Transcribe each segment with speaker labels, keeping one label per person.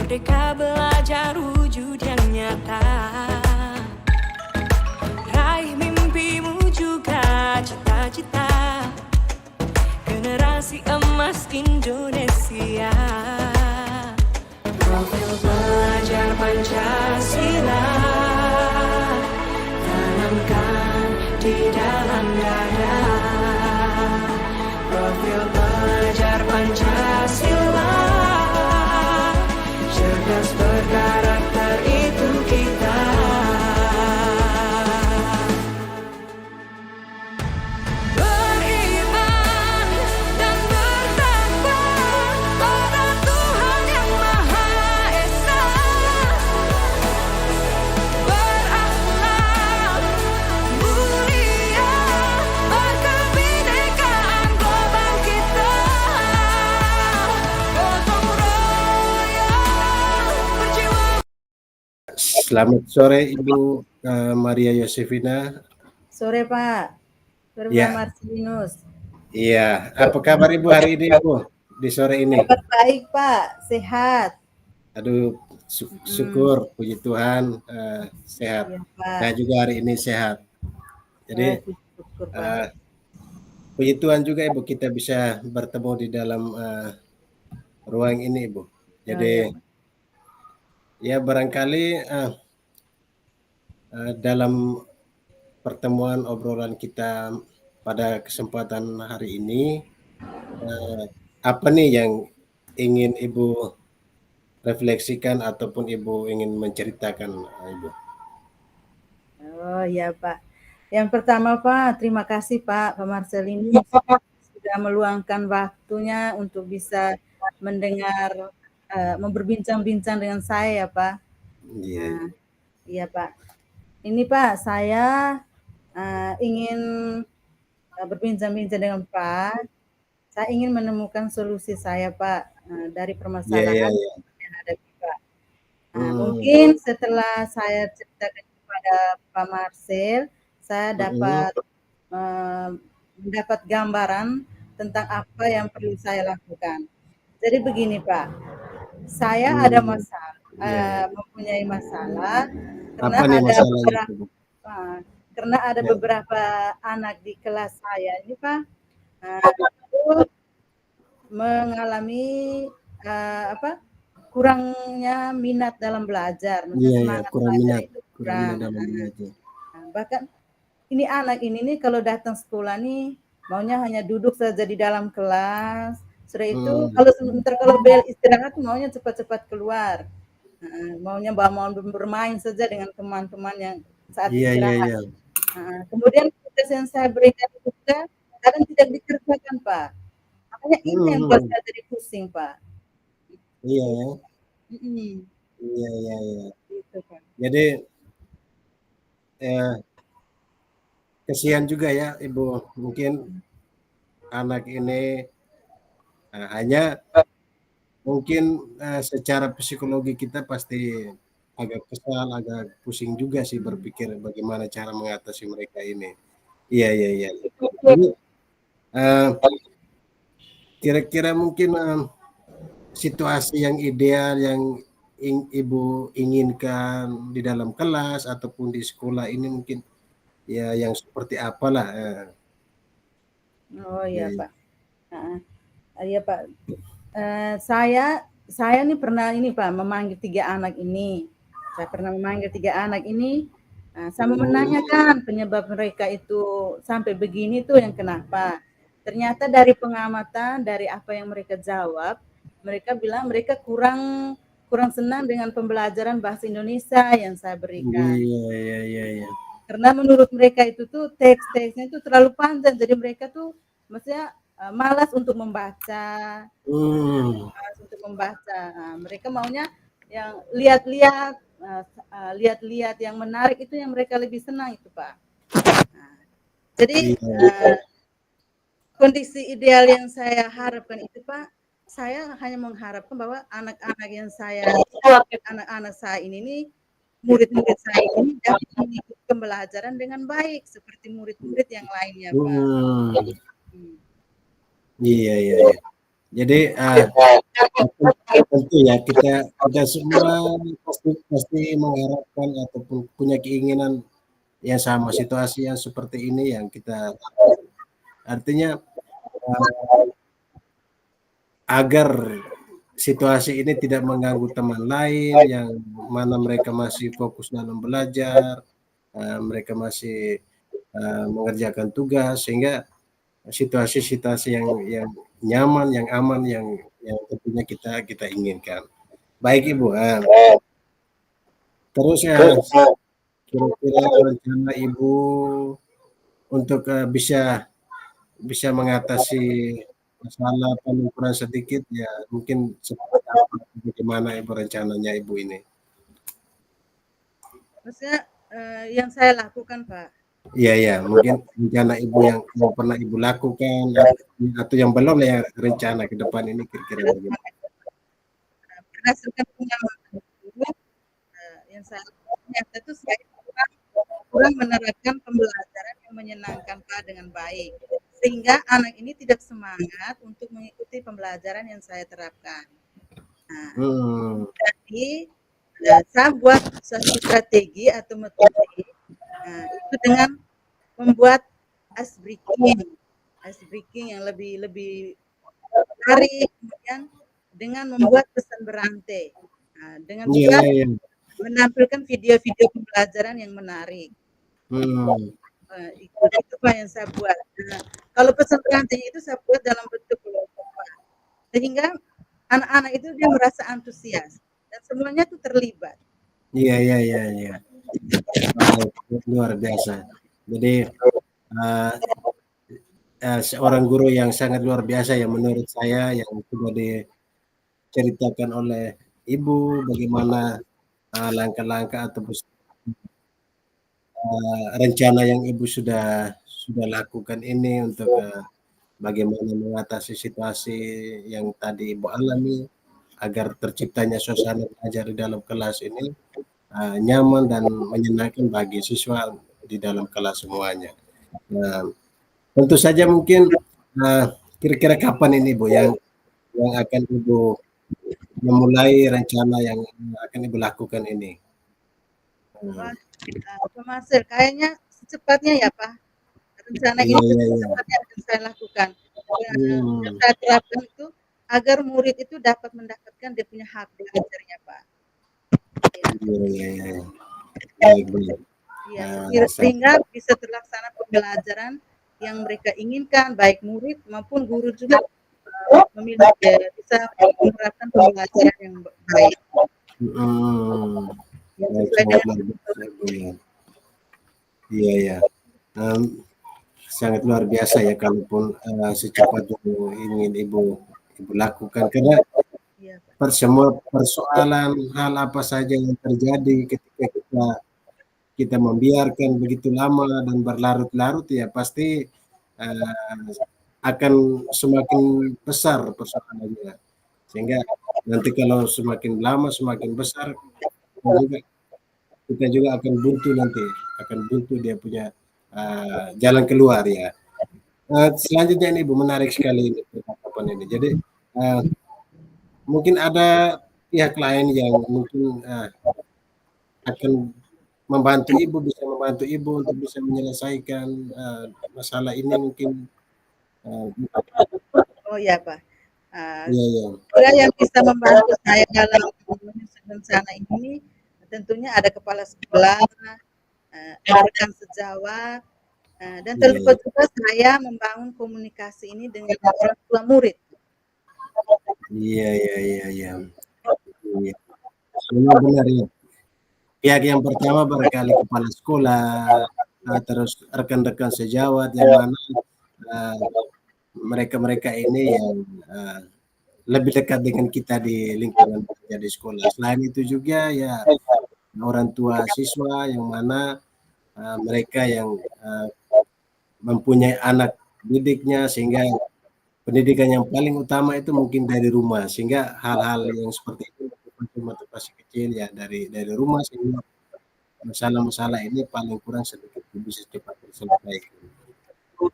Speaker 1: Merdeka belajar wujud yang nyata. Raih mimpimu juga cita-cita. Generasi emas Indonesia. Profil pelajar Pancasila tanamkan di dalam dada. Profil pelajar Pancasila cerdas berkarakter itu kita. Beriman dan bertakwa pada Tuhan yang Maha Esa. Berakhlak mulia berkebinekaan global kita. Gotong royong berjiwa.
Speaker 2: Selamat sore Ibu Maria Yosefina.
Speaker 3: Sore Pak, sore
Speaker 2: Ya.
Speaker 3: Pak Martinus.
Speaker 2: Iya, apa kabar Ibu hari ini Ibu di sore ini?
Speaker 3: Kabar baik Pak, sehat.
Speaker 2: Aduh, syukur puji Tuhan sehat.
Speaker 3: Iya Pak.
Speaker 2: Saya juga hari ini sehat. Jadi
Speaker 3: Syukur Pak.
Speaker 2: puji Tuhan juga Ibu kita bisa bertemu di dalam ruang ini Ibu. Jadi ya barangkali dalam pertemuan obrolan kita pada kesempatan hari ini, apa nih yang ingin Ibu refleksikan ataupun Ibu ingin menceritakan Ibu?
Speaker 3: Oh iya Pak. Yang pertama Pak, terima kasih Pak Marcelini sudah meluangkan waktunya untuk bisa mendengar, berbincang-bincang dengan saya ya Pak.
Speaker 2: Iya.
Speaker 3: Iya Pak. Ini Pak, saya ingin berbincang-bincang dengan Pak. Saya ingin menemukan solusi saya Pak dari permasalahan yang hadapi Pak. Mungkin setelah saya ceritakan kepada Pak Marcel, saya dapat mendapat gambaran tentang apa yang perlu saya lakukan. Jadi begini Pak, saya ada masalah, mempunyai masalah karena
Speaker 2: Apa nih
Speaker 3: ada
Speaker 2: masalahnya,
Speaker 3: beberapa, karena ada beberapa anak di kelas saya ini Pak, mengalami kurangnya minat dalam belajar,
Speaker 2: Iya, kurang minat,
Speaker 3: itu
Speaker 2: kurang minat dalam belajar.
Speaker 3: Bahkan ini anak ini nih kalau datang sekolah nih maunya hanya duduk saja di dalam kelas. Sudah itu kalau bel istirahat maunya cepat-cepat keluar. Maunya mau bermain saja dengan teman-teman yang saat istirahat. Kemudian tugas yang saya berikan juga kadang tidak dikerjakan Pak. Makanya ini yang buat saya jadi pusing Pak.
Speaker 2: Iya ya. Iya.
Speaker 3: Gitu, Pak.
Speaker 2: Jadi kesian juga ya Ibu, mungkin anak ini hanya mungkin secara psikologi kita pasti agak kesal, agak pusing juga sih berpikir bagaimana cara mengatasi mereka ini. Iya. Jadi kira-kira mungkin situasi yang ideal yang Ibu inginkan di dalam kelas ataupun di sekolah ini mungkin ya yang seperti apalah.
Speaker 3: Oh iya Pak. Iya Pak. Saya nih pernah ini Pak memanggil 3 anak ini. Saya pernah memanggil 3 anak ini. Sama menanyakan penyebab mereka itu sampai begini tuh yang kenapa. Ternyata dari pengamatan, dari apa yang mereka jawab, mereka bilang mereka kurang senang dengan pembelajaran bahasa Indonesia yang saya berikan.
Speaker 2: Iya.
Speaker 3: Karena menurut mereka itu tuh teks-teksnya itu terlalu panjang, jadi mereka tuh maksudnya malas untuk membaca. Mereka maunya yang lihat-lihat yang menarik itu yang mereka lebih senang itu Pak. Jadi kondisi ideal yang saya harapkan itu Pak, saya hanya mengharapkan bahwa anak-anak saya ini nih, murid-murid saya ini dapat mengikuti pembelajaran dengan baik seperti murid-murid yang lainnya Pak.
Speaker 2: Iya. Jadi tentu ya kita semua pasti mengharapkan ataupun punya keinginan yang sama, situasi yang seperti ini yang kita artinya agar situasi ini tidak mengganggu teman lain yang mana mereka masih fokus dalam belajar, mereka masih mengerjakan tugas sehingga situasi-situasi yang nyaman, yang aman, yang tentunya kita inginkan. Baik Ibu, terus ya kira-kira rencana Ibu untuk bisa mengatasi masalah pengukuran sedikit ya mungkin seperti apa, bagaimana Ibu rencananya Ibu ini?
Speaker 3: Maksudnya yang saya lakukan Pak.
Speaker 2: Iya ya, mungkin rencana Ibu yang pernah Ibu lakukan atau yang belum ya rencana ke depan ini kira-kira bagaimana?
Speaker 3: Berdasarkan pengalaman dulu, yang saya ternyata itu saya kurang menerapkan pembelajaran yang menyenangkan Pak dengan baik. Sehingga anak ini tidak semangat untuk mengikuti pembelajaran yang saya terapkan. Nah, jadi saya buat satu strategi atau metode itu dengan membuat ice breaking yang lebih menarik, kemudian dengan membuat pesan berantai, dengan juga menampilkan video-video pembelajaran yang menarik. Itu Pak yang saya buat. Nah, kalau pesan berantai itu saya buat dalam bentuk kelompok Pak, sehingga anak-anak itu dia merasa antusias dan semuanya itu terlibat.
Speaker 2: Iya. Luar biasa. Jadi seorang guru yang sangat luar biasa ya menurut saya yang sudah diceritakan oleh Ibu bagaimana langkah-langkah atau rencana yang Ibu sudah lakukan ini untuk bagaimana mengatasi situasi yang tadi Ibu alami agar terciptanya suasana belajar di dalam kelas ini nyaman dan menyenangkan bagi siswa di dalam kelas semuanya. Tentu saja mungkin kira-kira kapan ini Bu yang akan Ibu memulai rencana yang akan Ibu lakukan ini?
Speaker 3: Pak Marcel, kayaknya secepatnya ya Pak. Rencana ini secepatnya akan saya lakukan. Yang saya terapkan itu agar murid itu dapat mendapatkan dia punya hak belajarnya Pak. Iya, sehingga bisa terlaksana pembelajaran yang mereka inginkan, baik murid maupun guru juga memiliki bisa menerapkan pembelajaran yang baik.
Speaker 2: Iya. Sangat luar biasa ya kalaupun secepatnya ingin Ibu lakukan karena semua persoalan hal apa saja yang terjadi ketika kita membiarkan begitu lama dan berlarut-larut ya pasti akan semakin besar persoalannya sehingga nanti kalau semakin lama semakin besar kita juga akan buntu dia punya jalan keluar ya. Selanjutnya ini Bu menarik sekali ini percakapan ini. Jadi mungkin ada pihak lain yang mungkin akan membantu Ibu untuk bisa menyelesaikan masalah ini mungkin.
Speaker 3: Oh ya Pak.
Speaker 2: Iya.
Speaker 3: Yang bisa membantu saya dalam menyusun rencana ini tentunya ada kepala sekolah, ada rekan sejawat, dan terlibat juga saya membangun komunikasi ini dengan orang tua murid.
Speaker 2: Iya. Semua benar ya. Pihak yang pertama barangkali kepala sekolah, terus rekan-rekan sejawat yang mana mereka ini yang lebih dekat dengan kita di lingkungan kerja di sekolah. Selain itu juga ya orang tua siswa yang mana mereka yang mempunyai anak didiknya sehingga pendidikan yang paling utama itu mungkin dari rumah sehingga hal-hal yang seperti itu motivasi kecil ya dari rumah sehingga masalah-masalah ini paling kurang sedikit bisa cepat terselesaikan.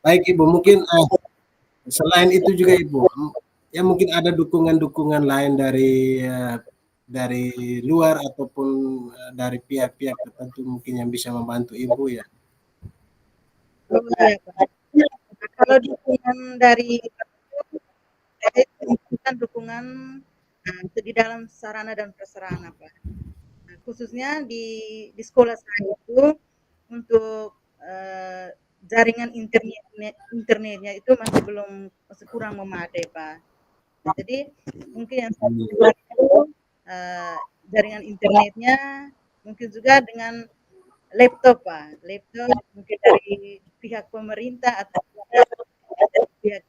Speaker 2: Baik Ibu, mungkin selain itu juga Ibu ya mungkin ada dukungan-dukungan lain dari luar ataupun dari pihak-pihak tertentu mungkin yang bisa membantu Ibu ya.
Speaker 3: Oh, iya, Pak. Kalau dukungan dari saya itu membutuhkan dukungan itu di dalam sarana dan prasarana, Pak. Nah, khususnya di sekolah saya itu untuk jaringan internetnya itu masih kurang memadai, Pak. Nah, jadi mungkin yang saya butuhkan itu jaringan internetnya, mungkin juga dengan laptop, Pak. Laptop mungkin dari pihak pemerintah atau pihak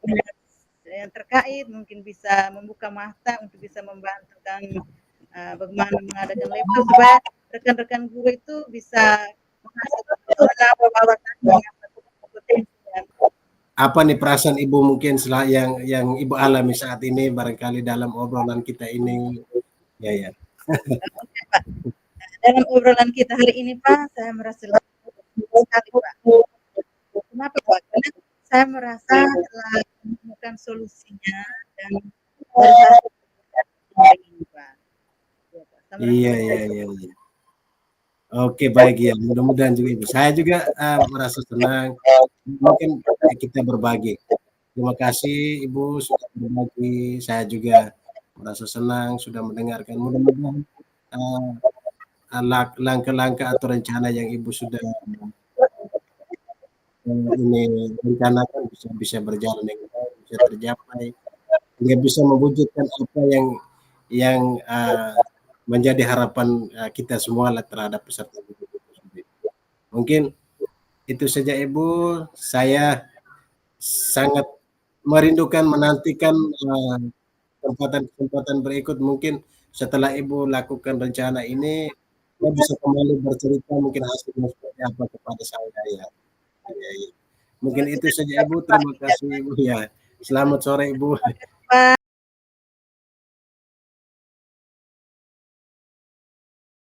Speaker 3: yang terkait mungkin bisa membuka mata untuk bisa membantukan bagaimana mengadakan laptop supaya rekan-rekan guru itu bisa menambah wawasannya yang berkompetensi.
Speaker 2: Apa nih perasaan Ibu mungkin yang Ibu alami saat ini barangkali dalam obrolan kita ini? Ya.
Speaker 3: Oke, Pak. Dalam obrolan kita hari ini, Pak, saya merasa sekali, Pak. Kenapa, Pak? Karena saya merasa telah menemukan solusinya dan dari hasil hari ini, Pak. Ya, Pak. Saya merasa
Speaker 2: Iya. Oke, baik ya. Mudah-mudahan juga Ibu. Saya juga merasa senang. Mungkin kita berbagi. Terima kasih Ibu sudah berbagi. Saya juga merasa senang sudah mendengarkan. Mudah-mudahan langkah-langkah atau rencana yang Ibu sudah ini rencanakan bisa berjalan dengan baik, bisa tercapai, hingga bisa mewujudkan apa yang menjadi harapan kita semua lah terhadap peserta didik itu sendiri. Mungkin itu saja Ibu. Saya sangat merindukan menantikan kesempatan berikut mungkin setelah Ibu lakukan rencana ini, saya bisa kembali bercerita mungkin hasilnya seperti apa kepada saya ya. Mungkin itu saja Ibu. Terima kasih Ibu ya. Selamat sore Ibu.
Speaker 3: Pak.